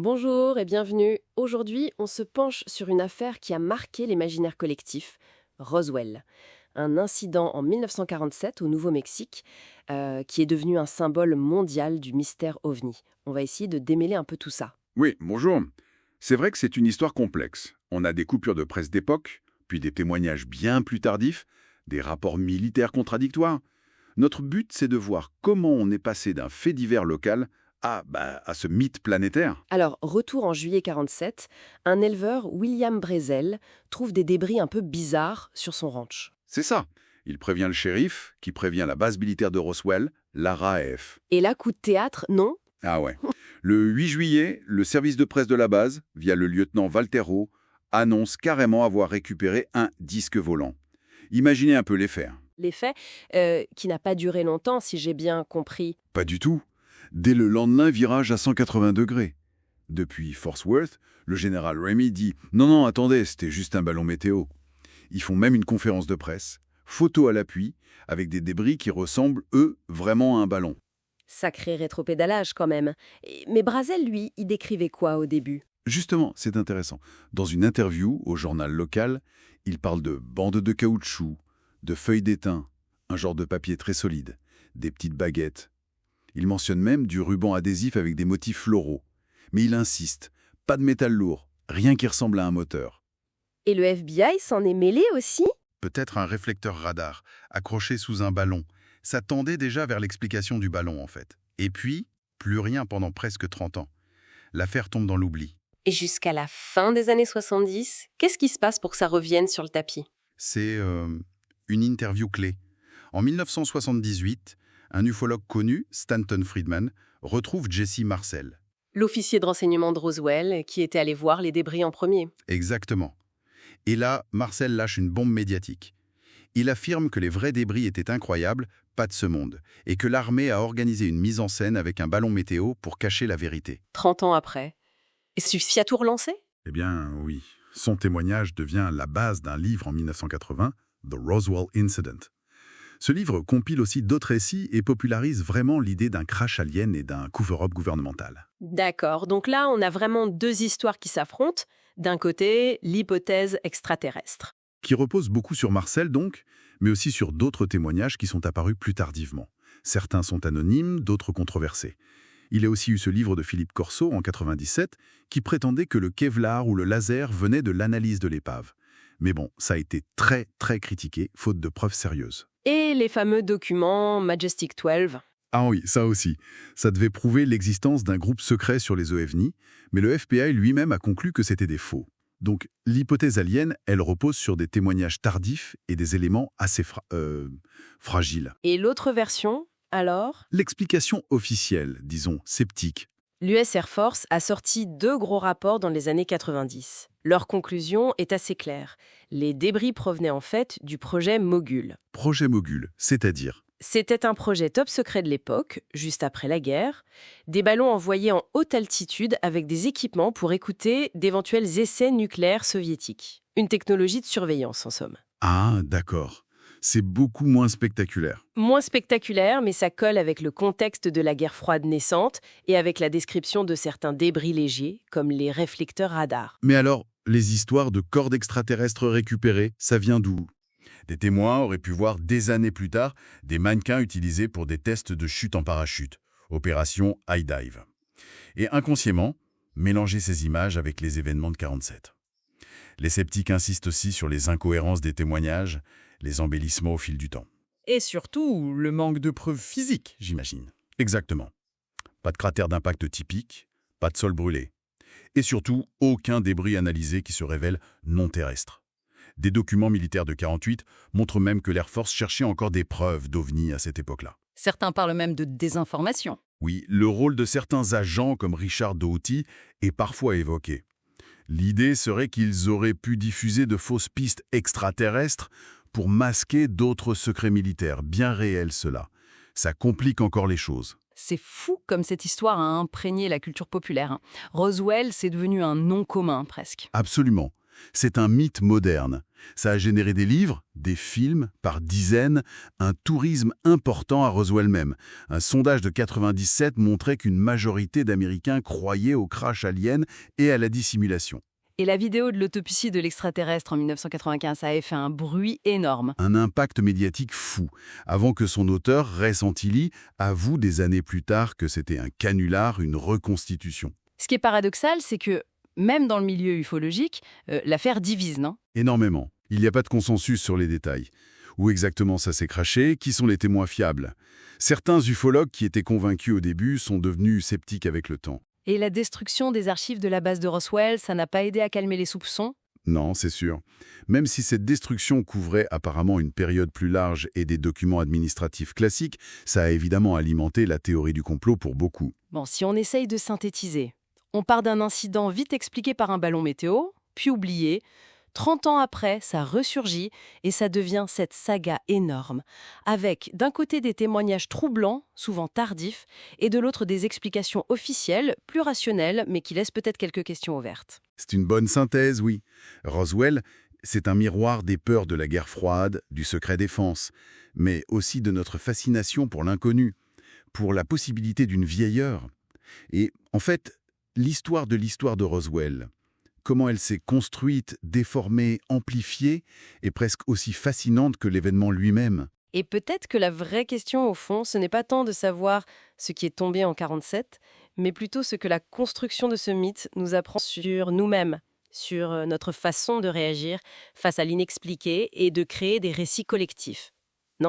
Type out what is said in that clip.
Bonjour et bienvenue. Aujourd'hui, on se penche sur une affaire qui a marqué l'imaginaire collectif, Roswell. Un incident en 1947 au Nouveau-Mexique qui est devenu un symbole mondial du mystère OVNI. On va essayer de démêler un peu tout ça. Oui, bonjour. C'est vrai que c'est une histoire complexe. On a des coupures de presse d'époque, puis des témoignages bien plus tardifs, des rapports militaires contradictoires. Notre but, c'est de voir comment on est passé d'un fait divers local à ce mythe planétaire. Alors, retour en juillet 47, un éleveur, William Brazel, trouve des débris un peu bizarres sur son ranch. C'est ça. Il prévient le shérif, qui prévient la base militaire de Roswell, la RAF. Et là, coup de théâtre, non? Ah ouais. Le 8 juillet, le service de presse de la base, via le lieutenant Valtero, annonce carrément avoir récupéré un disque volant. Imaginez un peu l'effet. L'effet, qui n'a pas duré longtemps, si j'ai bien compris. Pas du tout. Dès le lendemain, virage à 180 degrés. Depuis Fort Worth, le général Ramey dit « Non, attendez, c'était juste un ballon météo ». Ils font même une conférence de presse, photo à l'appui, avec des débris qui ressemblent, eux, vraiment à un ballon. Sacré rétropédalage quand même. Mais Brazel, lui, il décrivait quoi au début? Justement, c'est intéressant. Dans une interview au journal local, il parle de bandes de caoutchouc, de feuilles d'étain, un genre de papier très solide, des petites baguettes. Il mentionne même du ruban adhésif avec des motifs floraux. Mais il insiste, pas de métal lourd, rien qui ressemble à un moteur. Et le FBI s'en est mêlé aussi? Peut-être un réflecteur radar, accroché sous un ballon. Ça tendait déjà vers l'explication du ballon, en fait. Et puis, plus rien pendant presque 30 ans. L'affaire tombe dans l'oubli. Et jusqu'à la fin des années 70, qu'est-ce qui se passe pour que ça revienne sur le tapis? C'est une interview clé. En 1978, un ufologue connu, Stanton Friedman, retrouve Jesse Marcel. L'officier de renseignement de Roswell qui était allé voir les débris en premier. Exactement. Et là, Marcel lâche une bombe médiatique. Il affirme que les vrais débris étaient incroyables, pas de ce monde, et que l'armée a organisé une mise en scène avec un ballon météo pour cacher la vérité. 30 ans après. Et suffit à tout relancer? Eh bien, oui. Son témoignage devient la base d'un livre en 1980, The Roswell Incident. Ce livre compile aussi d'autres récits et popularise vraiment l'idée d'un crash alien et d'un cover-up gouvernemental. D'accord, donc là, on a vraiment deux histoires qui s'affrontent. D'un côté, l'hypothèse extraterrestre. Qui repose beaucoup sur Marcel donc, mais aussi sur d'autres témoignages qui sont apparus plus tardivement. Certains sont anonymes, d'autres controversés. Il y a aussi eu ce livre de Philippe Corso en 97 qui prétendait que le Kevlar ou le laser venait de l'analyse de l'épave. Mais bon, ça a été très critiqué, faute de preuves sérieuses. Et les fameux documents Majestic 12. Ah oui, ça aussi. Ça devait prouver l'existence d'un groupe secret sur les OVNI, mais le FBI lui-même a conclu que c'était des faux. Donc l'hypothèse alien, elle repose sur des témoignages tardifs et des éléments assez fragiles. Et l'autre version, alors? L'explication officielle, disons, sceptique. L'US Air Force a sorti 2 gros rapports dans les années 90. Leur conclusion est assez claire. Les débris provenaient en fait du projet Mogul. Projet Mogul, c'est-à-dire? C'était un projet top secret de l'époque, juste après la guerre. Des ballons envoyés en haute altitude avec des équipements pour écouter d'éventuels essais nucléaires soviétiques. Une technologie de surveillance, en somme. Ah, d'accord. C'est beaucoup moins spectaculaire. Moins spectaculaire, mais ça colle avec le contexte de la guerre froide naissante et avec la description de certains débris légers, comme les réflecteurs radars. Mais alors, les histoires de corps d'extraterrestres récupérés, ça vient d'où? Des témoins auraient pu voir des années plus tard des mannequins utilisés pour des tests de chute en parachute, opération High Dive. Et inconsciemment, mélanger ces images avec les événements de 47. Les sceptiques insistent aussi sur les incohérences des témoignages, les embellissements au fil du temps. Et surtout, le manque de preuves physiques, j'imagine. Exactement. Pas de cratère d'impact typique, pas de sol brûlé. Et surtout, aucun débris analysé qui se révèle non terrestre. Des documents militaires de 48 montrent même que l'Air Force cherchait encore des preuves d'OVNI à cette époque-là. Certains parlent même de désinformation. Oui, le rôle de certains agents comme Richard Doughty est parfois évoqué. L'idée serait qu'ils auraient pu diffuser de fausses pistes extraterrestres pour masquer d'autres secrets militaires, bien réels cela. Ça complique encore les choses. C'est fou comme cette histoire a imprégné la culture populaire. Roswell, c'est devenu un nom commun presque. Absolument. C'est un mythe moderne. Ça a généré des livres, des films, par dizaines, un tourisme important à Roswell même. Un sondage de 97 montrait qu'une majorité d'Américains croyaient au crash alien et à la dissimulation. Et la vidéo de l'autopsie de l'extraterrestre en 1995 avait fait un bruit énorme. Un impact médiatique fou, avant que son auteur, Ray Santilli, avoue des années plus tard que c'était un canular, une reconstitution. Ce qui est paradoxal, c'est que, même dans le milieu ufologique, l'affaire divise, non? Énormément. Il n'y a pas de consensus sur les détails. Où exactement ça s'est craché? Qui sont les témoins fiables? Certains ufologues qui étaient convaincus au début sont devenus sceptiques avec le temps. Et la destruction des archives de la base de Roswell, ça n'a pas aidé à calmer les soupçons? Non, c'est sûr. Même si cette destruction couvrait apparemment une période plus large et des documents administratifs classiques, ça a évidemment alimenté la théorie du complot pour beaucoup. Bon, si on essaye de synthétiser, on part d'un incident vite expliqué par un ballon météo, puis oublié. 30 ans après, ça ressurgit et ça devient cette saga énorme, avec d'un côté des témoignages troublants, souvent tardifs, et de l'autre des explications officielles, plus rationnelles, mais qui laissent peut-être quelques questions ouvertes. C'est une bonne synthèse, oui. Roswell, c'est un miroir des peurs de la guerre froide, du secret défense, mais aussi de notre fascination pour l'inconnu, pour la possibilité d'une vieille heure. Et en fait, l'histoire de Roswell, comment elle s'est construite, déformée, amplifiée, est presque aussi fascinante que l'événement lui-même. Et peut-être que la vraie question, au fond, ce n'est pas tant de savoir ce qui est tombé en 47, mais plutôt ce que la construction de ce mythe nous apprend sur nous-mêmes, sur notre façon de réagir face à l'inexpliqué et de créer des récits collectifs.